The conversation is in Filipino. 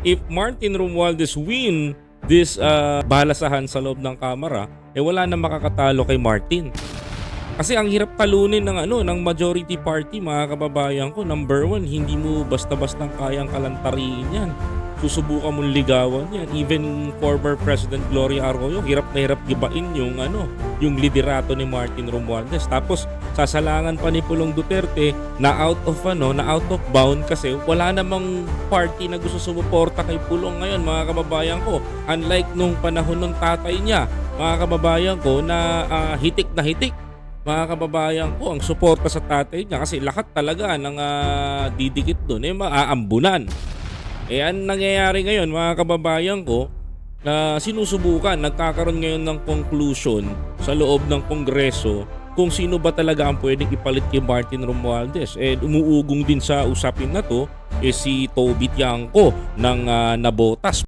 if Martin Romualdez win this balasahan sa loob ng Kamara, wala na makakatalo kay Martin. Kasi ang hirap talunin ng majority party, mga kababayan ko. Number one, hindi mo basta-bastang kayang kalantarin yan. Susubukan mong ligawan yan. Even former President Gloria Arroyo, hirap na hirap gibain yung liderato ni Martin Romualdez. Tapos sasalangan pa ni Pulong Duterte na out of bound kasi wala namang party na gusto sumuporta kay Pulong ngayon, mga kababayan ko. Unlike nung panahon ng tatay niya, mga kababayan ko, na hitik na hitik, mga kababayan ko, ang suporta sa tatay niya kasi lahat talaga ng didikit doon maaambunan. Ang nangyayari ngayon, mga kababayan ko, na sinusubukan, nagkakaroon ngayon ng conclusion sa loob ng Kongreso kung sino ba talaga ang pwedeng ipalit kay Martin Romualdez. Umuugong din sa usapin na to si Toby Tiangco ng Nabotas.